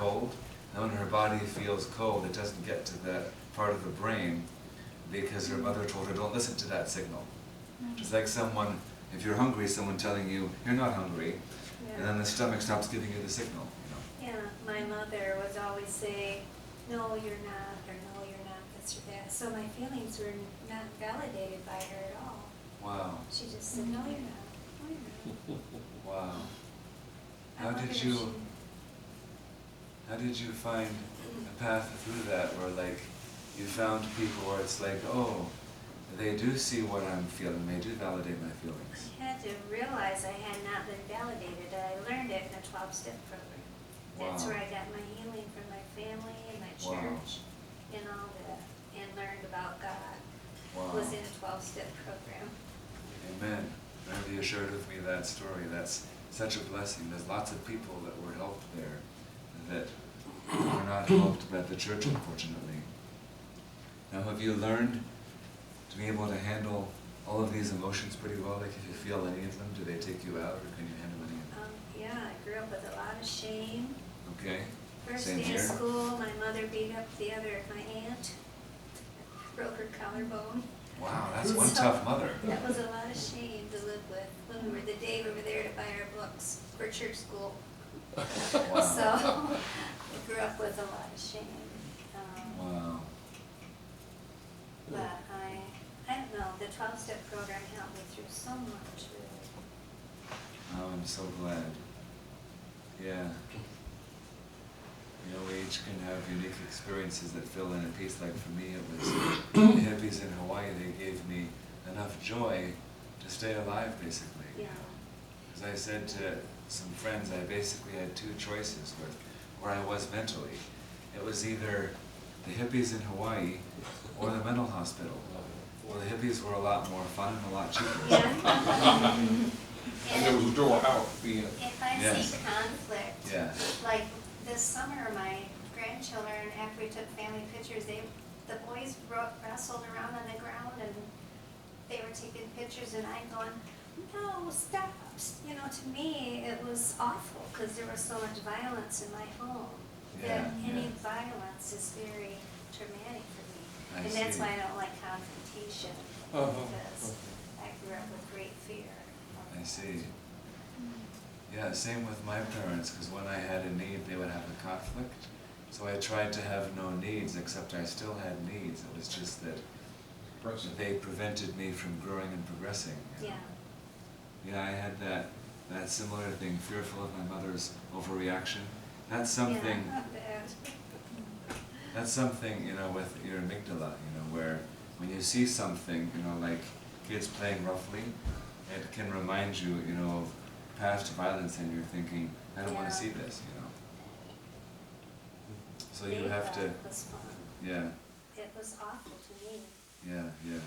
cold. And when her body feels cold, it doesn't get to that part of the brain because her mother told her, don't listen to that signal. Just like someone, if you're hungry, someone telling you, you're not hungry, and then the stomach stops giving you the signal. Yeah, my mother would always say, no, you're not, or no, you're not, this or that. So my feelings were not validated by her at all. Wow. She just said, no, you're not. No, you're not. Wow. How did you find a path through that where like you found people where it's like, oh, they do see what I'm feeling, they do validate my feelings? I had to realize I had not been validated. I learned it in a 12-step program. That's where I got my healing from my family and my church and all that, and learned about God. Was in a 12-step program. Amen. Remember you shared with me that story. That's such a blessing. There's lots of people that were helped there that were not helped by the church, unfortunately. Now, have you learned to be able to handle all of these emotions pretty well? Like if you feel any of them, do they take you out, or can you handle any of them? Yeah, I grew up with a lot of shame. Okay. First Same day here. of school, my mother beat up my aunt, broke her collarbone. Wow, that's one tough mother. That was a lot of shame to live with when we were the day we were there to buy our books for church school. Wow. So we grew up with a lot of shame. Wow. But I don't know, the 12-step program helped me through so much, really. Oh, I'm so glad. Yeah. You know, we each can have unique experiences that fill in a piece. Like for me, it was the hippies in Hawaii. They gave me enough joy to stay alive, basically. Yeah. As I said to some friends, I basically had two choices with where I was mentally. It was either the hippies in Hawaii or the mental hospital. Well, the hippies were a lot more fun and a lot cheaper. Yeah. And there was a door out. If I see conflict, Yeah. like this summer, my grandchildren, after we took family pictures, the boys wrestled around on the ground and they were taking pictures, and I'm going, no, stop. You know, to me, it was awful because there was so much violence in my home. That any violence is very traumatic for me. And that's why I don't like confrontation, because I grew up with great fear. I see. Yeah, same with my parents, because when I had a need, they would have a conflict. So I tried to have no needs, except I still had needs. It was just that they prevented me from growing and progressing. You know? Yeah, I had that similar thing, fearful of my mother's overreaction. That's something. Yeah, not bad. That's something, you know, with your amygdala, you know, where when you see something, you know, like kids playing roughly, it can remind you, you know, of past violence, and you're thinking, I don't want to see this, you know. So you have to. It was fun. Yeah. It was awful to me. Yeah, yeah.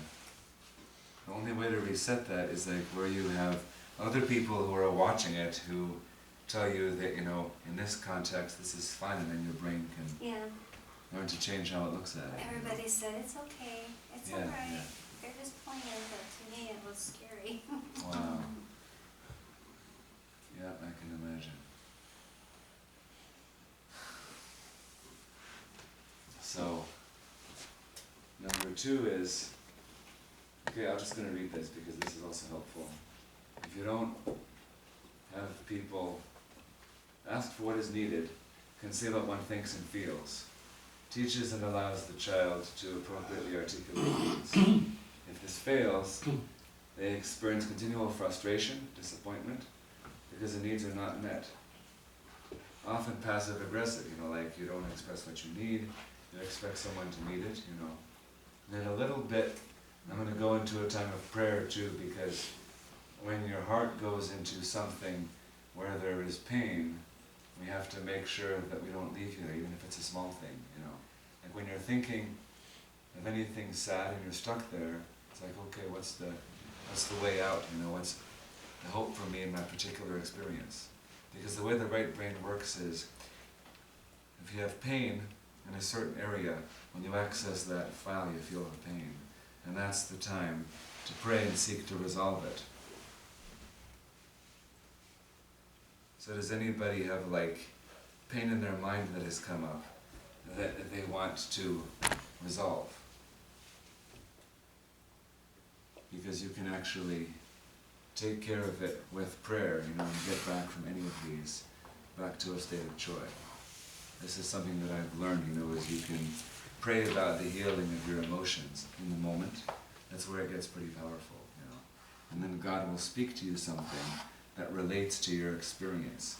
The only way to reset that is like where you have other people who are watching it who tell you that, you know, in this context this is fine, and then your brain can learn to change how it looks at it. Everybody said, it's okay, it's all right. Yeah. They're just playing, but to me it was scary. Wow. Yeah, I can imagine. So, number 2 is, okay, I'm just going to read this because this is also helpful. If you don't have people ask for what is needed, conceal what one thinks and feels, teaches and allows the child to appropriately articulate needs. If this fails, they experience continual frustration, disappointment, because the needs are not met. Often passive-aggressive, you know, like you don't express what you need, you expect someone to meet it, you know. And then a little bit, I'm going to go into a time of prayer too, because when your heart goes into something where there is pain, we have to make sure that we don't leave you there, even if it's a small thing, you know. Like when you're thinking of anything sad and you're stuck there, it's like, okay, what's the way out, you know, what's the hope for me in my particular experience? Because the way the right brain works is, if you have pain in a certain area, when you access that file, you feel the pain. And that's the time to pray and seek to resolve it. So does anybody have like pain in their mind that has come up that they want to resolve. Because you can actually take care of it with prayer, and get back from any of these back to a state of joy. This is something that I've learned, is you can pray about the healing of your emotions in the moment. That's where it gets pretty powerful, And then God will speak to you something that relates to your experience,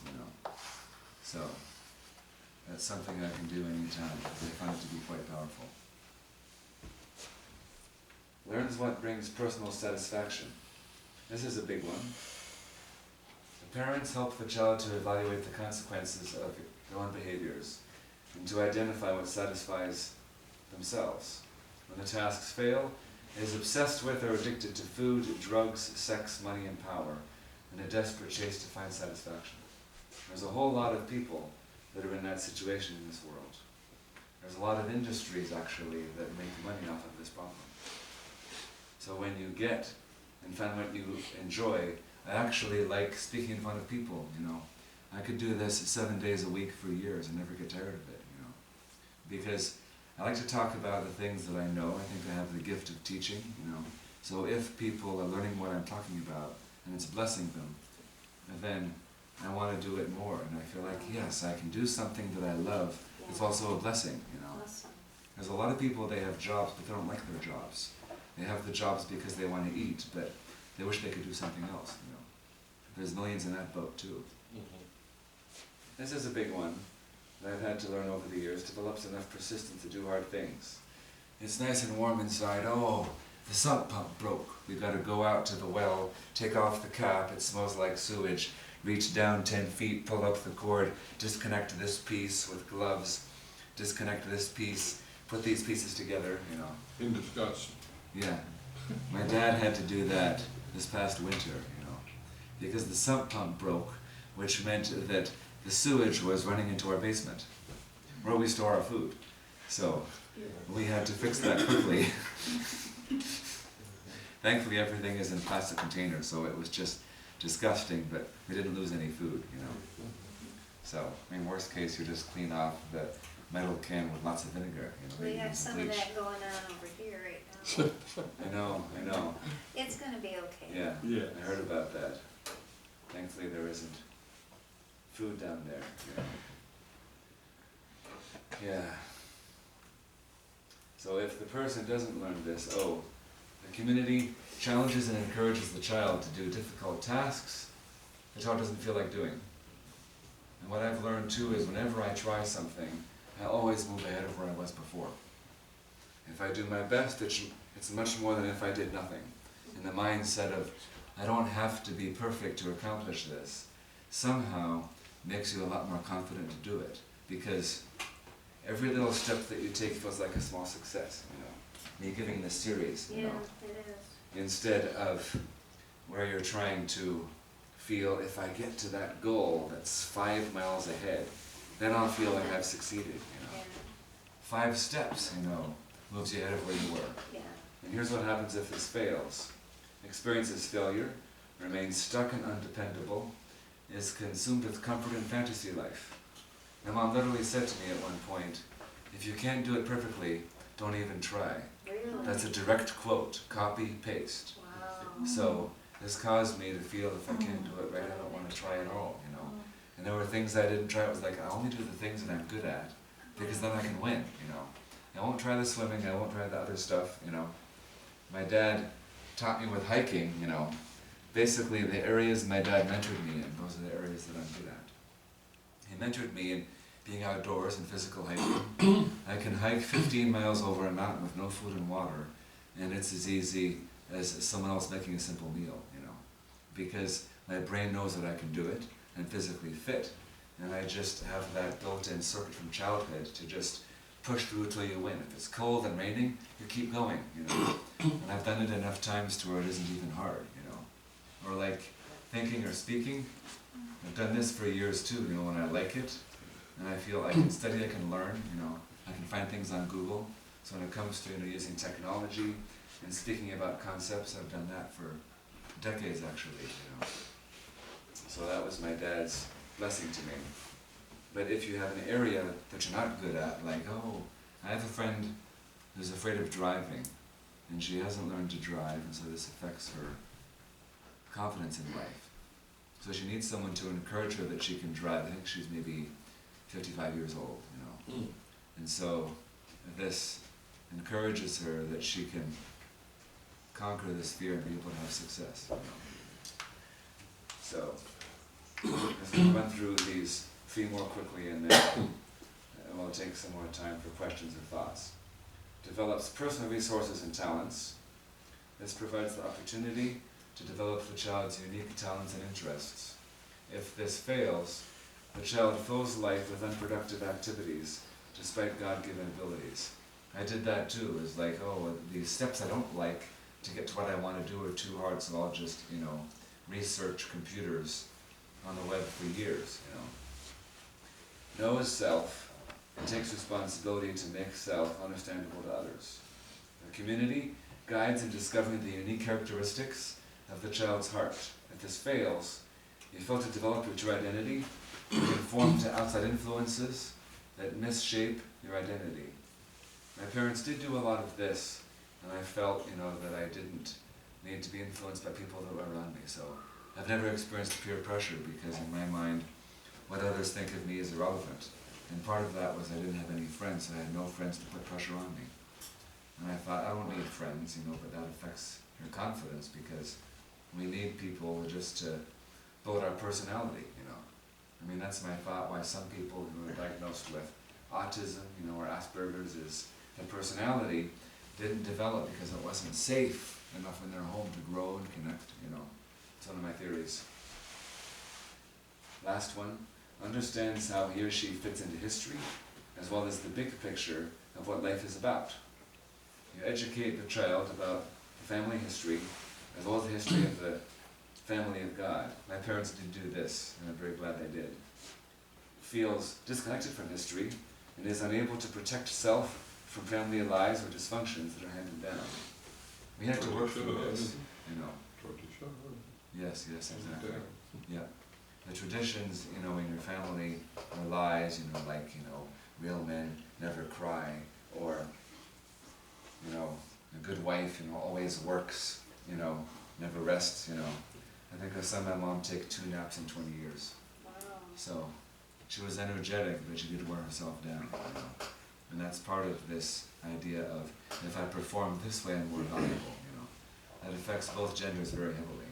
So, that's something I can do anytime, because I find it to be quite powerful. Learns what brings personal satisfaction. This is a big one. The parents help the child to evaluate the consequences of their own behaviors and to identify what satisfies themselves. When the tasks fail, it is obsessed with or addicted to food, drugs, sex, money, and power, in a desperate chase to find satisfaction. There's a whole lot of people that are in that situation in this world. There's a lot of industries, actually, that make money off of this problem. So when you get and find what you enjoy, I actually like speaking in front of people, I could do this 7 days a week for years and never get tired of it, Because I like to talk about the things that I know. I think I have the gift of teaching, So if people are learning what I'm talking about and it's blessing them, then I want to do it more. And I feel like, yes, I can do something that I love. Yeah. It's also a blessing, Awesome. There's a lot of people, they have jobs, but they don't like their jobs. They have the jobs because they want to eat, but they wish they could do something else, There's millions in that boat too. This is a big one that I've had to learn over the years. Develops enough persistence to do hard things. It's nice and warm inside. Oh, the sump pump broke. We've got to go out to the well, take off the cap. It smells like sewage. Reach down 10 feet, pull up the cord, disconnect this piece with gloves, disconnect this piece, put these pieces together, In disgust. Yeah. My dad had to do that this past winter, because the sump pump broke, which meant that the sewage was running into our basement, where we store our food. So we had to fix that quickly. Thankfully everything is in plastic containers, so it was just disgusting, but we didn't lose any food, So, worst case, you just clean off the metal can with lots of vinegar, We maybe have some some of bleach. that going on over here right now. I know. It's gonna be okay. Yeah, Yeah. I heard about that. Thankfully there isn't food down there, Yeah. So if the person doesn't learn this, the community challenges and encourages the child to do difficult tasks the child doesn't feel like doing. And what I've learned too is whenever I try something, I always move ahead of where I was before. If I do my best, it's much more than if I did nothing. In the mindset of, I don't have to be perfect to accomplish this, somehow makes you a lot more confident to do it. Because every little step that you take feels like a small success, Me giving this series, Yeah, it is. Instead of where you're trying to feel, if I get to that goal that's 5 miles ahead, then I'll feel like I've succeeded, Yeah, 5 steps, moves you ahead of where you were. yeah. And here's what happens if this fails. Experiences failure, remains stuck and undependable, is consumed with comfort and fantasy life. My mom literally said to me at one point, if you can't do it perfectly, don't even try. Really? That's a direct quote, copy, paste. Wow. So this caused me to feel if I can't do it right, I don't want to try at all, And there were things I didn't try. It was like, I only do the things that I'm good at, because then I can win, I won't try the swimming, I won't try the other stuff, My dad taught me with hiking, basically the areas my dad mentored me in, those are the areas that I'm good at. He mentored me in being outdoors and physical hiking. I can hike 15 miles over a mountain with no food and water, and it's as easy as someone else making a simple meal, because my brain knows that I can do it, I'm physically fit, and I just have that built-in circuit from childhood to just push through till you win. If it's cold and raining, you keep going, And I've done it enough times to where it isn't even hard, Or like thinking or speaking. I've done this for years too, when I like it, and I feel I can study, I can learn, I can find things on Google. So when it comes to using technology and speaking about concepts, I've done that for decades actually, So that was my dad's blessing to me. But if you have an area that you're not good at, like, oh, I have a friend who's afraid of driving, and she hasn't learned to drive, and so this affects her confidence in life. So she needs someone to encourage her that she can drive. I think she's maybe 55 years old, you know. And so this encourages her that she can conquer this fear and be able to have success, you know. So, let's run through these 3 more quickly, and then we'll take some more time for questions or thoughts. Develops personal resources and talents. This provides the opportunity to develop the child's unique talents and interests. If this fails, the child fills life with unproductive activities despite God-given abilities. I did that too. It's like, oh, these steps I don't like to get to what I want to do are too hard, so I'll just, you know, research computers on the web for years, you know. Knows self and takes responsibility to make self understandable to others. The community guides in discovering the unique characteristics of the child's heart. If this fails, you fail to develop your true identity, you conform to outside influences that misshape your identity. My parents did do a lot of this, and I felt, you know, that I didn't need to be influenced by people that were around me. So I've never experienced peer pressure because in my mind, what others think of me is irrelevant. And part of that was I didn't have any friends, so I had no friends to put pressure on me. And I thought, I don't need friends, you know, but that affects your confidence because we need people just to build our personality, you know. I mean, that's my thought why some people who are diagnosed with autism, you know, or Asperger's is their personality didn't develop because it wasn't safe enough in their home to grow and connect, you know. It's one of my theories. Last one, understands how he or she fits into history, as well as the big picture of what life is about. You educate the child about the family history, as well as the history of the family of God. My parents did do this, and I'm very glad they did. Feels disconnected from history, and is unable to protect self from family lies or dysfunctions that are handed down. We have to work through this, you know. Yes, yes, exactly. Yeah. The traditions, you know, in your family are lies, you know, like, you know, real men never cry, or, you know, a good wife, you know, always works, you know, never rests, you know. I think I saw my mom take 2 naps in 20 years. Wow. So, she was energetic, but she did wear herself down, you know. And that's part of this idea of, if I perform this way, I'm more valuable, you know. That affects both genders very heavily.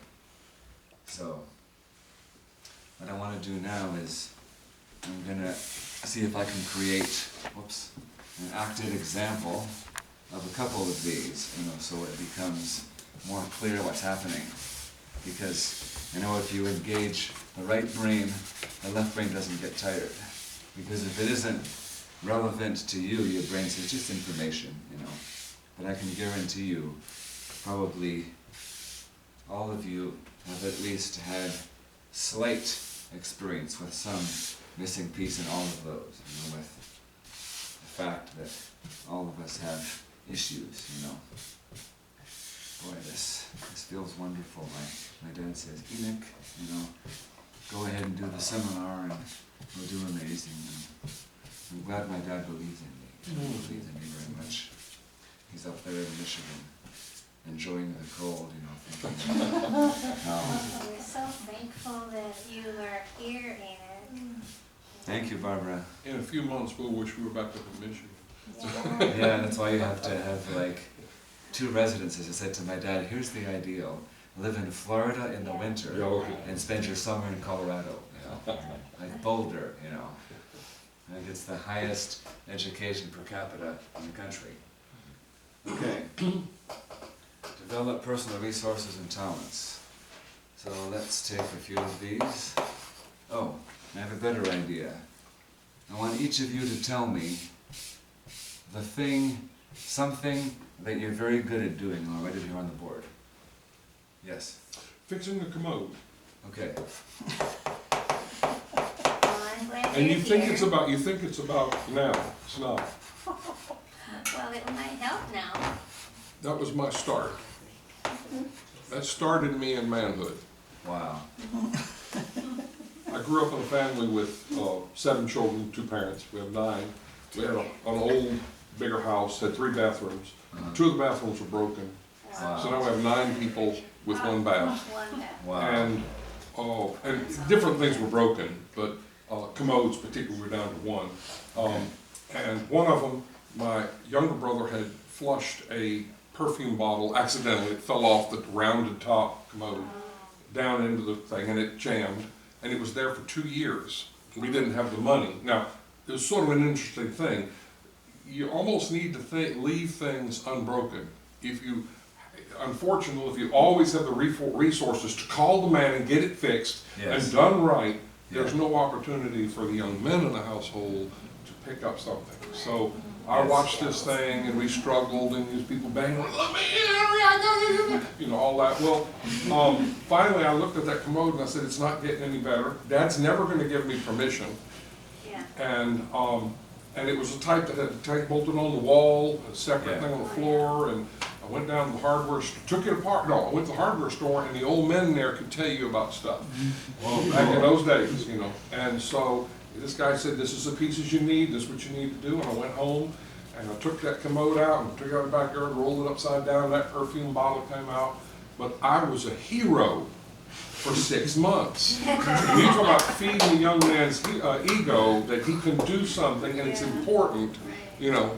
So, what I want to do now is, I'm going to see if I can create, an active example of a couple of these, you know, so it becomes more clear what's happening. Because, you know, if you engage the right brain, the left brain doesn't get tired. Because if it isn't relevant to you, your brain says just information, you know. But I can guarantee you, probably all of you have at least had slight experience with some missing piece in all of those, you know, with the fact that all of us have issues, you know. Boy, this feels wonderful. My dad says, Enoch, you know, go ahead and do the seminar and we'll do amazing. And I'm glad my dad believes in me. He believes in me very much. He's up there in Michigan, enjoying the cold, you know, thinking, We're so thankful that you are here, Enoch. Thank you, Barbara. In a few months, we'll wish we were back up in Michigan. Yeah. Yeah, that's why you have to have like 2 residences. I said to my dad, here's the ideal. Live in Florida in the winter and spend your summer in Colorado, you know, like Boulder, you know. I think it's the highest education per capita in the country. Okay. Develop personal resources and talents. So let's take a few of these. Oh, I have a better idea. I want each of you to tell me the thing, something that you're very good at doing, and I'll write it here on the board. Yes? Fixing the commode. Okay. Well, I'm glad And you're you think here. it's about now. It's not. Well, it might help now. That was my start. That started me in manhood. Wow. I grew up in a family with 7 children, 2 parents. We have 9. We had an old, bigger house, had 3 bathrooms. 2 of the bathrooms were broken. Wow. So now we have 9 people with 1 bath. One bath. Wow. And different things were broken, but commodes particularly were down to 1. And one of them, my younger brother had flushed a perfume bottle accidentally. It fell off the rounded top commode down into the thing, and it jammed. And it was there for 2 years. We didn't have the money. Now, it was sort of an interesting thing. You almost need to leave things unbroken. Unfortunately, if you always have the resources to call the man and get it fixed and done right, there's no opportunity for the young men in the household to pick up something. So I watched this thing, and we struggled, and these people banging, let me in, all that. Well, finally I looked at that commode and I said, it's not getting any better. Dad's never going to give me permission. Yeah. And it was a type that had the tank bolted on the wall, a separate thing on the floor, and I went down to the hardware store, took it apart. No, I went to the hardware store, and the old men there could tell you about stuff. Well, back in those days, And so this guy said, this is the pieces you need, this is what you need to do. And I went home, and I took that commode out, and took it out of the backyard, rolled it upside down, and that perfume bottle came out. But I was a hero for 6 months. You talk about feeding the young man's ego that he can do something, and it's important.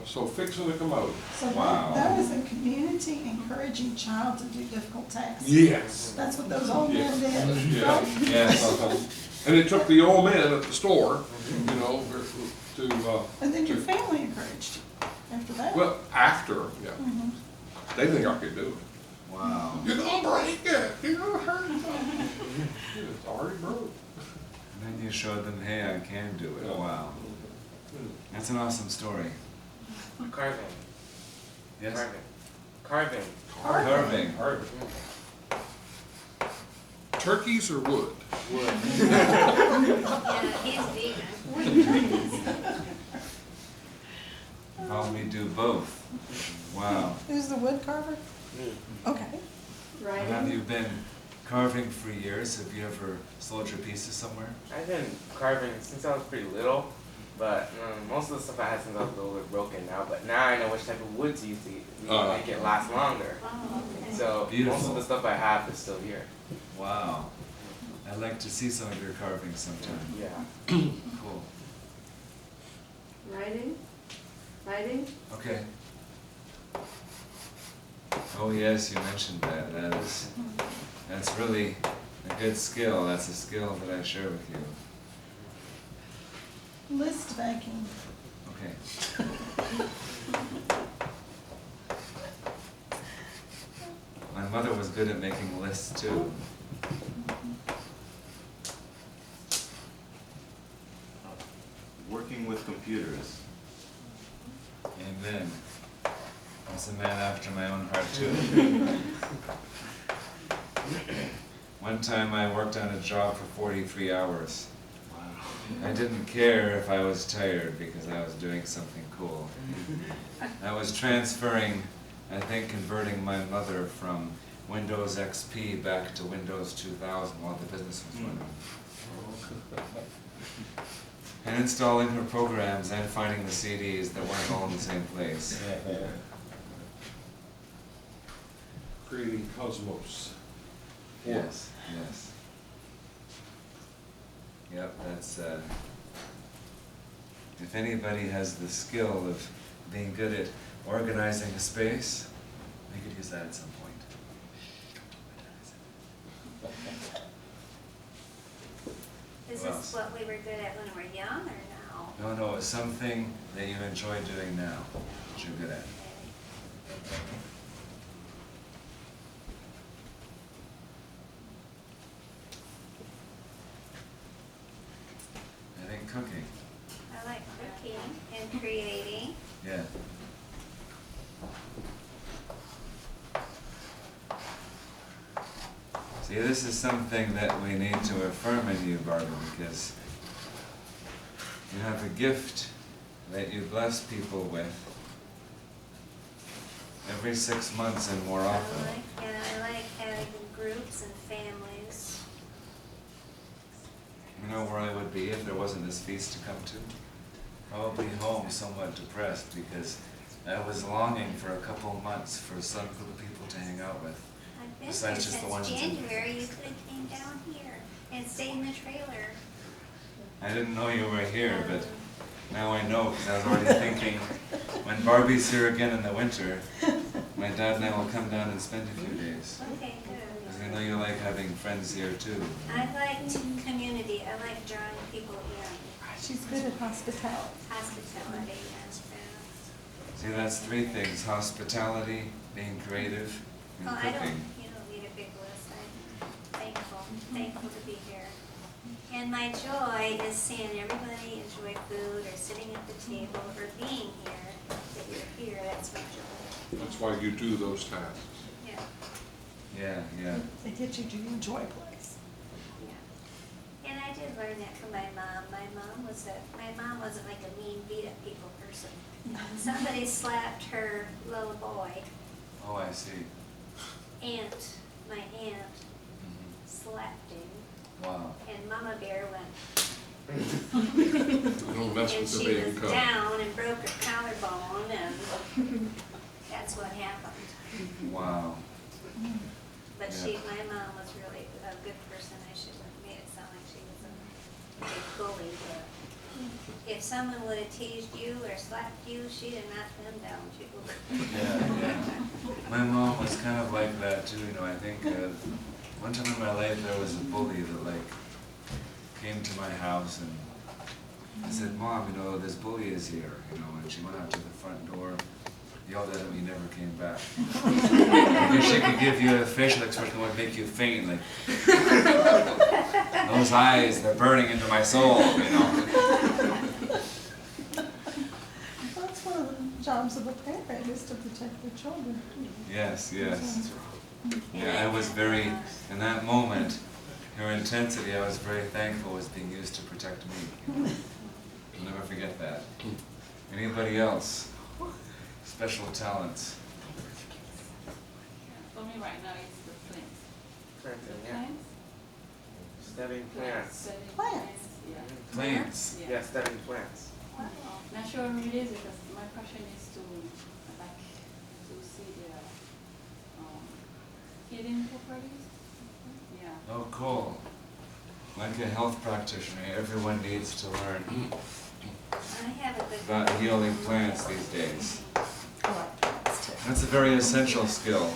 So fixing the commode. So that was a community encouraging child to do difficult tasks. Yes. That's what those old men did. Yeah. Right? Yes. And it took the old men at the store, to. And then your family encouraged you after that. Well, after, Mhm. they think I could do it. Wow. You're gonna break it. You're gonna hurt it. It's already broke. And then you showed them, hey, I can do it. Yeah. Wow. That's an awesome story. Carving. Yes? Carving. Carving. Turkeys or wood? Wood. Yeah, he's vegan. Oh, we do both. Wow. Who's the wood carver? Me. Okay. And have you been carving for years? Have you ever sold your pieces somewhere? I've been carving since I was pretty little, but most of the stuff I had since I was little is broken now. But now I know which type of wood to use to make it last longer. Oh, okay. So Beautiful. most of the stuff I have is still here. Wow. I'd like to see some of your carvings sometime. Yeah. Cool. Writing? Writing? Okay. Oh yes, you mentioned that. That's really a good skill. That's a skill that I share with you. List making. Okay. My mother was good at making lists too. Working with computers. Amen. That's a man after my own heart too. One time I worked on a job for 43 hours. I didn't care if I was tired because I was doing something cool. I was transferring, I think converting my mother from Windows XP back to Windows 2000 while the business was running. And installing her programs and finding the CDs that weren't all in the same place. Creating cosmos. Yes, yes. Yep, that's, if anybody has the skill of being good at organizing a space, we could use that at some point. Is Well, this what we were good at when we were young or now? No, it's something that you enjoy doing now, that you're good at. I think cooking, I like cooking and creating. yeah. See, this is something that we need to affirm in you, Barbara, because you have a gift that you bless people with every 6 months and more often. I like having groups and families. You know where I would be if there wasn't this feast to come to? Probably home, somewhat depressed, because I was longing for a couple months for some group of people to hang out with. I've been here Besides just the ones since in- January, you could have came down here and stayed in the trailer. I didn't know you were here, but now I know, because I was already thinking, when Barbie's here again in the winter, my dad and I will come down and spend a few days. Okay, good. Because I know you like having friends here too. I like community, I like drawing people in, She's good at hospitality. hospitality, and See, that's three things: hospitality, being creative, and well, I don't, cooking. you don't need a big list, I'm thankful to be here. And my joy is seeing everybody enjoy food, or sitting at the table, or being here, that you're here, that's my joy. That's why you do those tasks. Yeah, Yeah, yeah. They get you to enjoy a place. yeah. And I did learn that from my mom. My mom wasn't like a mean, beat-up people person. Somebody slapped her little boy, Oh, I see. my aunt Mhm. slapped him, Wow. and Mama Bear went, Don't mess and with the she baby was cub. down and broke her collarbone, and that's what happened. Wow. But Yeah. my mom was really a good person. I shouldn't have made it sound like she was a big bully, but if someone would have teased you or slapped you, she'd have knocked them down too. Yeah, yeah. My mom was kind of like that too, you know. I think one time in my life there was a bully that like came to my house and I said, "Mom, you know, this bully is here," you know, and she went out to the front door, yelled at him, he never came back. Because she could give you a facial expression that would make you faint, like those eyes, they're burning into my soul, you know. That's one of the jobs of a parent, is to protect their children. Yes, yes. Yeah, I was very, in that moment, her intensity, I was very thankful was being used to protect me. I'll never forget that. Anybody else? Special talents? For me right now, it's the plants. Planting, yeah. Plants? Studying plants. Studying Plants. Yeah. Plants? Yeah, studying plants. Natural remedies, because my passion is to, like, to see their healing properties. Yeah. Oh, cool. Like a health practitioner, everyone needs to learn I have a good. about healing plants these days. I like plants too. That's a very essential skill.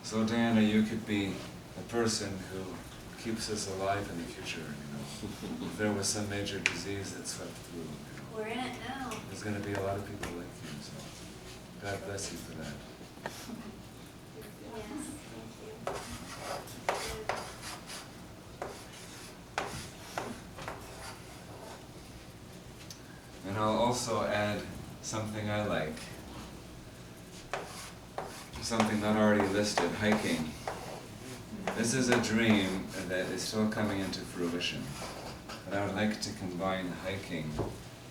So Diana, you could be the person who keeps us alive in the future, you know. If there was some major disease that swept through, you know. We're in it now. There's going to be a lot of people like you, so God bless you for that. Yes, thank you. And I'll also add something I like. Something not already listed, hiking. This is a dream that is still coming into fruition. But I would like to combine hiking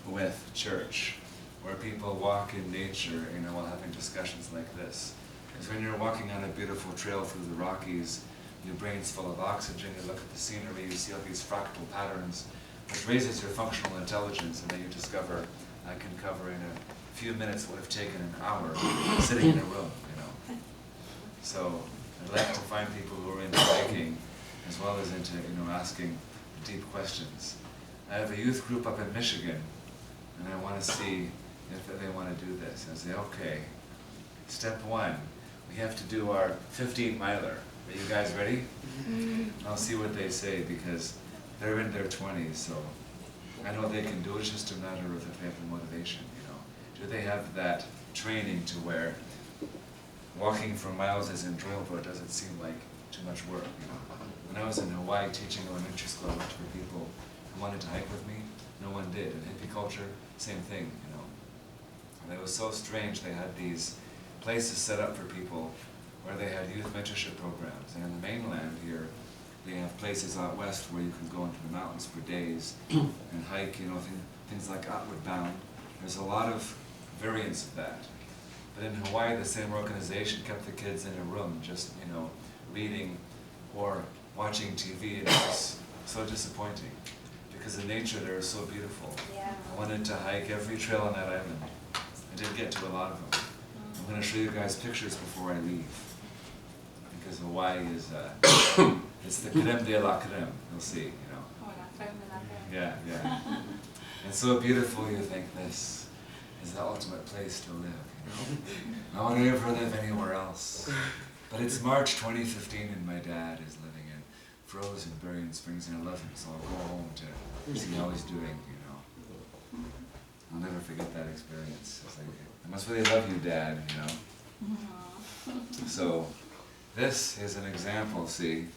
with church, where people walk in nature, you know, while having discussions like this. Because when you're walking on a beautiful trail through the Rockies, your brain's full of oxygen, you look at the scenery, you see all these fractal patterns, which raises your functional intelligence, and then you discover I can cover in a few minutes what would have taken an hour sitting in a room, you know. So I'd like to find people who are into hiking as well as into, you know, asking deep questions. I have a youth group up in Michigan, and I want to see if they want to do this. I say, okay, step one, we have to do our 15-miler. Are you guys ready? I'll see what they say, because they're in their 20s, so I know they can do it. It's just a matter of if they have the motivation, you know. Do they have that training to where walking for miles is enjoyable, it doesn't seem like too much work, you know. When I was in Hawaii teaching elementary school, I looked for people who wanted to hike with me. No one did. In hippie culture, same thing, you know. And it was so strange. They had these places set up for people where they had youth mentorship programs. And in the mainland here, they have places out west where you can go into the mountains for days and hike, you know, things like Outward Bound. There's a lot of variants of that. But in Hawaii, the same organization kept the kids in a room just, you know, reading or watching TV, and it was so disappointing, because the nature there is so beautiful. Yeah. I wanted to hike every trail on that island. I did get to a lot of them. I'm going to show you guys pictures before I leave, because Hawaii is, it's the creme de la creme, you'll see, you know. Oh, la crème de la crème. Yeah, yeah. It's so beautiful, you think this is the ultimate place to live, you know. I want to never live anywhere else. But it's March 2015 and my dad is living in frozen Berrien Springs and I love him, so I'll go home to see how he's doing, you know. I'll never forget that experience. It's like, I must really love you, Dad, you know. So, this is an example, see.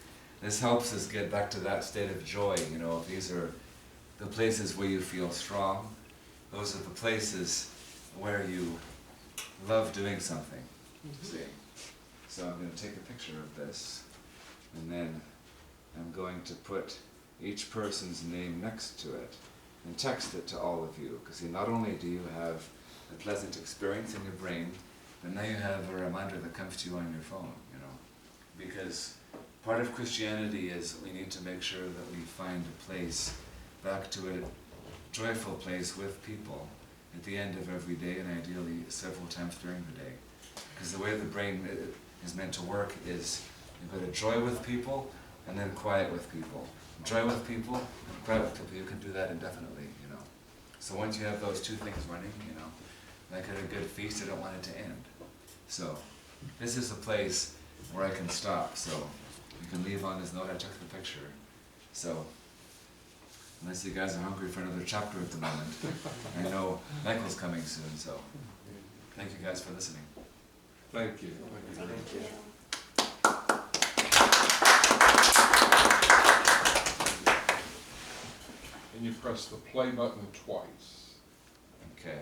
This helps us get back to that state of joy, you know. These are the places where you feel strong. Those are the places where you love doing something, see. So I'm going to take a picture of this, and then I'm going to put each person's name next to it and text it to all of you. Because not only do you have a pleasant experience in your brain, but now you have a reminder that comes to you on your phone, you know. Because part of Christianity is we need to make sure that we find a place, back to a joyful place with people at the end of every day, and ideally several times during the day. Because the way the brain is meant to work is you go to joy with people and then quiet with people. Joy with people and quiet with people. You can do that indefinitely, you know. So once you have those two things running, you know, like at a good feast, I don't want it to end. So this is a place where I can stop. So you can leave on this note. I took the picture. So unless you guys are hungry for another chapter at the moment, I know Michael's coming soon. So thank you guys for listening. Thank you. Thank you. And you press the play button twice. Okay.